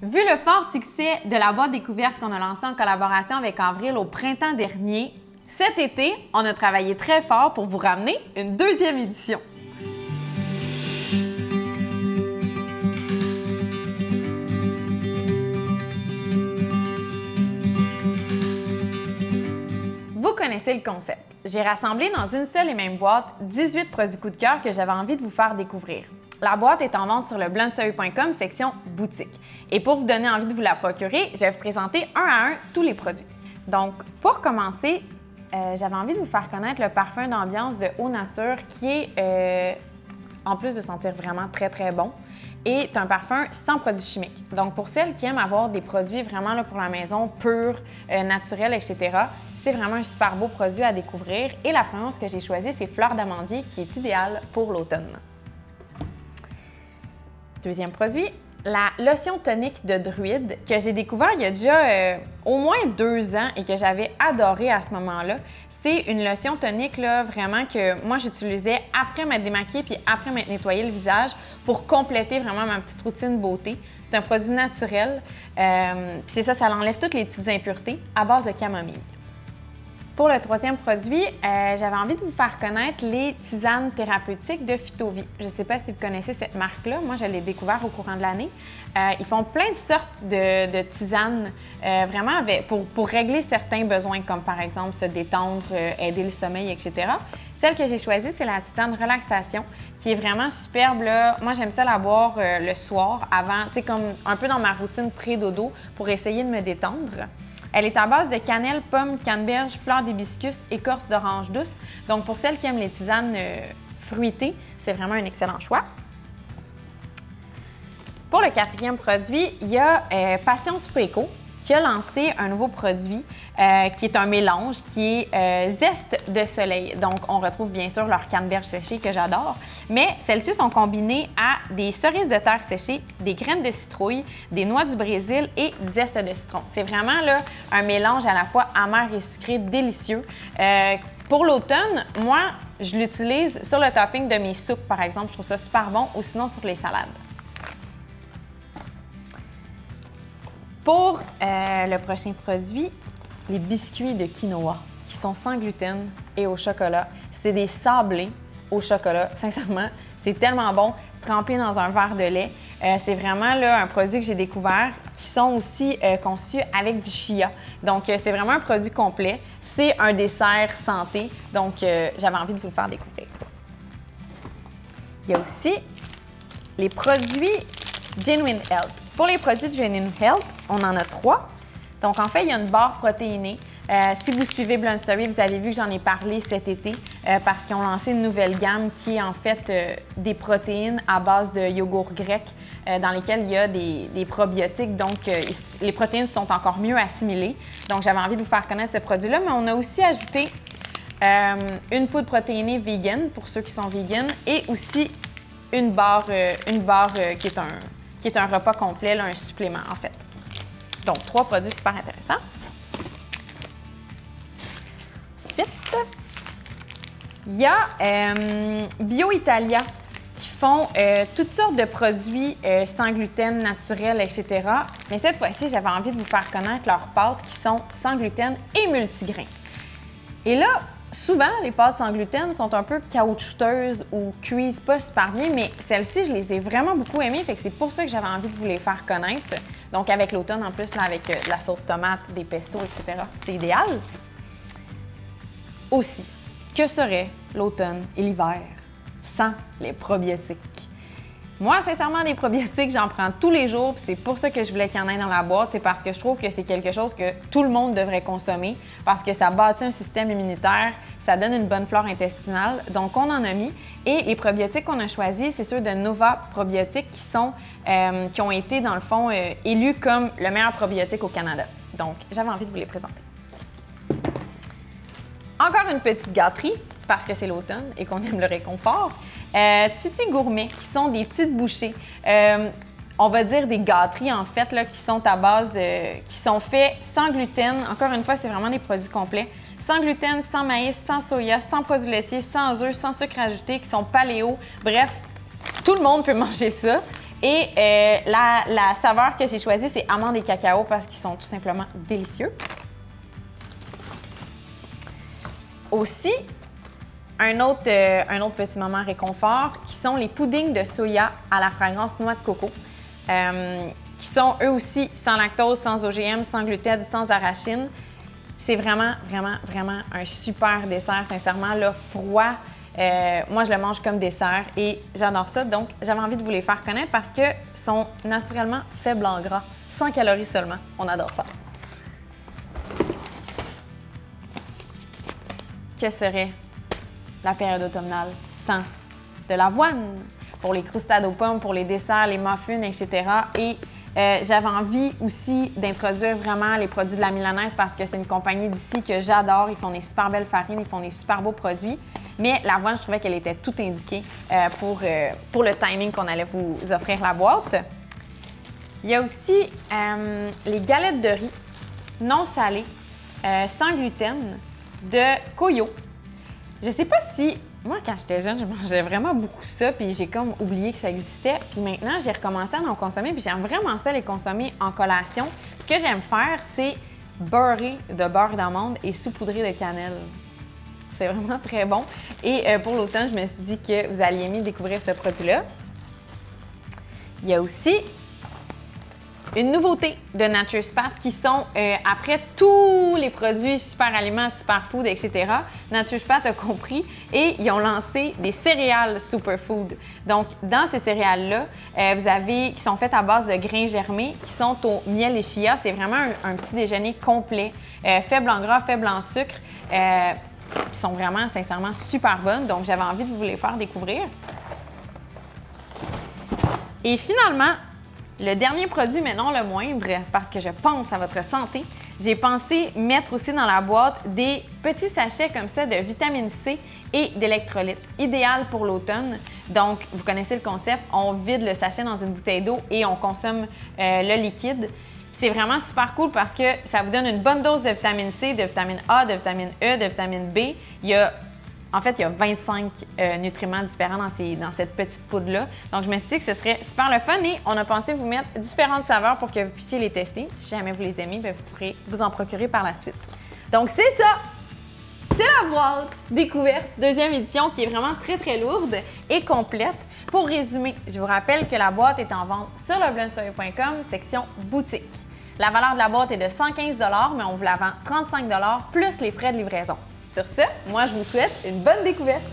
Vu le fort succès de la boîte découverte qu'on a lancée en collaboration avec Avril au printemps dernier, cet été, on a travaillé très fort pour vous ramener une deuxième édition. Vous connaissez le concept. J'ai rassemblé dans une seule et même boîte 18 produits coup de cœur que j'avais envie de vous faire découvrir. La boîte est en vente sur le blondesoleil.com section boutique. Et pour vous donner envie de vous la procurer, je vais vous présenter un à un tous les produits. Donc, pour commencer, j'avais envie de vous faire connaître le parfum d'ambiance de Eau Nature qui est, en plus de sentir vraiment très très bon, est un parfum sans produits chimiques. Donc, pour celles qui aiment avoir des produits vraiment là, pour la maison, purs, naturels, etc., c'est vraiment un super beau produit à découvrir. Et la fragrance que j'ai choisie, c'est Fleur d'amandier qui est idéale pour l'automne. Deuxième produit, la lotion tonique de Druide que j'ai découvert il y a déjà au moins 2 ans et que j'avais adoré à ce moment-là. C'est une lotion tonique là, vraiment que moi j'utilisais après m'être démaquillée puis après m'être nettoyé le visage pour compléter vraiment ma petite routine beauté. C'est un produit naturel. Puis c'est ça, ça enlève toutes les petites impuretés à base de camomille. Pour le troisième produit, j'avais envie de vous faire connaître les tisanes thérapeutiques de Phytovie. Je ne sais pas si vous connaissez cette marque-là. Moi, je l'ai découvert au courant de l'année. Ils font plein de sortes de tisanes vraiment pour régler certains besoins, comme par exemple se détendre, aider le sommeil, etc. Celle que j'ai choisie, c'est la tisane relaxation, qui est vraiment superbe, là. Moi, j'aime ça la boire le soir, avant, tu sais, comme un peu dans ma routine pré-dodo, pour essayer de me détendre. Elle est à base de cannelle, pomme, canneberge, fleur d'hibiscus, écorce d'orange douce. Donc, pour celles qui aiment les tisanes fruitées, c'est vraiment un excellent choix. Pour le quatrième produit, il y a Patience Frueco qui a lancé un nouveau produit qui est un mélange qui est zeste de soleil. Donc, on retrouve bien sûr leur canneberge séchée que j'adore, mais celles-ci sont combinées à des cerises de terre séchées, des graines de citrouille, des noix du Brésil et du zeste de citron. C'est vraiment là, un mélange à la fois amer et sucré délicieux. Pour l'automne, moi, je l'utilise sur le topping de mes soupes, par exemple. Je trouve ça super bon, ou sinon sur les salades. Pour le prochain produit, les biscuits de quinoa qui sont sans gluten et au chocolat. C'est des sablés au chocolat. Sincèrement, c'est tellement bon, trempé dans un verre de lait. C'est vraiment là, un produit que j'ai découvert qui sont aussi conçus avec du chia. Donc, c'est vraiment un produit complet. C'est un dessert santé. Donc, j'avais envie de vous le faire découvrir. Il y a aussi les produits Genuine Health. Pour les produits de Genuine Health, on en a 3. Donc, en fait, il y a une barre protéinée. Si vous suivez Blonde Story, vous avez vu que j'en ai parlé cet été parce qu'ils ont lancé une nouvelle gamme qui est en fait des protéines à base de yogourt grec dans lesquels il y a des probiotiques. Donc, les protéines sont encore mieux assimilées. Donc, j'avais envie de vous faire connaître ce produit-là, mais on a aussi ajouté une poudre protéinée vegan pour ceux qui sont vegan et aussi une barre qui est un repas complet, là, un supplément en fait. Donc, 3 produits super intéressants. Ensuite, il y a Bio Italia qui font toutes sortes de produits sans gluten, naturels, etc. Mais cette fois-ci, j'avais envie de vous faire connaître leurs pâtes qui sont sans gluten et multigrains. Et là, souvent, les pâtes sans gluten sont un peu caoutchouteuses ou cuisent pas super bien, mais celles-ci, je les ai vraiment beaucoup aimées, fait que c'est pour ça que j'avais envie de vous les faire connaître. Donc, avec l'automne, en plus, là, avec de la sauce tomate, des pestos, etc., c'est idéal. Aussi, que serait l'automne et l'hiver sans les probiotiques? Moi, sincèrement, des probiotiques, j'en prends tous les jours, puis c'est pour ça que je voulais qu'il y en ait dans la boîte. C'est parce que je trouve que c'est quelque chose que tout le monde devrait consommer, parce que ça bâtit un système immunitaire, ça donne une bonne flore intestinale. Donc, on en a mis. Et les probiotiques qu'on a choisis, c'est ceux de Nova Probiotiques qui ont été, dans le fond, élus comme le meilleur probiotique au Canada. Donc, j'avais envie de vous les présenter. Encore une petite gâterie, parce que c'est l'automne et qu'on aime le réconfort. Tutti Gourmet, qui sont des petites bouchées. On va dire des gâteries, en fait, là, qui sont à base, qui sont faits sans gluten. Encore une fois, c'est vraiment des produits complets. Sans gluten, sans maïs, sans soya, sans produits laitiers, sans œufs, sans sucre ajouté, qui sont paléo. Bref, tout le monde peut manger ça. Et la saveur que j'ai choisie, c'est amande et cacao parce qu'ils sont tout simplement délicieux. Aussi, un autre petit moment réconfort qui sont les puddings de soya à la fragrance noix de coco, qui sont eux aussi sans lactose, sans OGM, sans gluten, sans arachide. C'est vraiment, vraiment, vraiment un super dessert, sincèrement, là, froid. Moi, je le mange comme dessert et j'adore ça. Donc, j'avais envie de vous les faire connaître parce que sont naturellement faibles en gras, 100 calories seulement. On adore ça. Que serait la période automnale sans de l'avoine? Pour les croustades aux pommes, pour les desserts, les muffins, etc. Et j'avais envie aussi d'introduire vraiment les produits de la Milanaise parce que c'est une compagnie d'ici que j'adore. Ils font des super belles farines, ils font des super beaux produits. Mais l'avoine, je trouvais qu'elle était tout indiquée pour le timing qu'on allait vous offrir la boîte. Il y a aussi les galettes de riz non salées, sans gluten, de Koyo. Je sais pas si... Moi, quand j'étais jeune, je mangeais vraiment beaucoup ça, puis j'ai comme oublié que ça existait. Puis maintenant, j'ai recommencé à en consommer, puis j'aime vraiment ça les consommer en collation. Ce que j'aime faire, c'est beurrer de beurre d'amande et saupoudrer de cannelle. C'est vraiment très bon. Et pour l'automne, je me suis dit que vous alliez aimer découvrir ce produit-là. Il y a aussi une nouveauté de Nature's Path qui sont, après tous les produits super aliments, super food, etc., Nature's Path a compris et ils ont lancé des céréales superfood. Donc, dans ces céréales-là, vous avez, qui sont faites à base de grains germés, qui sont au miel et chia. C'est vraiment un petit déjeuner complet, faible en gras, faible en sucre, qui sont vraiment, sincèrement, super bonnes. Donc, j'avais envie de vous les faire découvrir. Et finalement, le dernier produit, mais non le moindre, parce que je pense à votre santé, j'ai pensé mettre aussi dans la boîte des petits sachets comme ça de vitamine C et d'électrolytes, idéal pour l'automne. Donc, vous connaissez le concept, on vide le sachet dans une bouteille d'eau et on consomme le liquide. C'est vraiment super cool parce que ça vous donne une bonne dose de vitamine C, de vitamine A, de vitamine E, de vitamine B. En fait, il y a 25 nutriments différents dans cette petite poudre-là. Donc, je me suis dit que ce serait super le fun et on a pensé vous mettre différentes saveurs pour que vous puissiez les tester. Si jamais vous les aimez, bien, vous pourrez vous en procurer par la suite. Donc, c'est ça! C'est la boîte découverte, deuxième édition, qui est vraiment très, très lourde et complète. Pour résumer, je vous rappelle que la boîte est en vente sur leblendstory.com, section boutique. La valeur de la boîte est de 115 $, mais on vous la vend 35 $ plus les frais de livraison. Sur ce, moi, je vous souhaite une bonne découverte!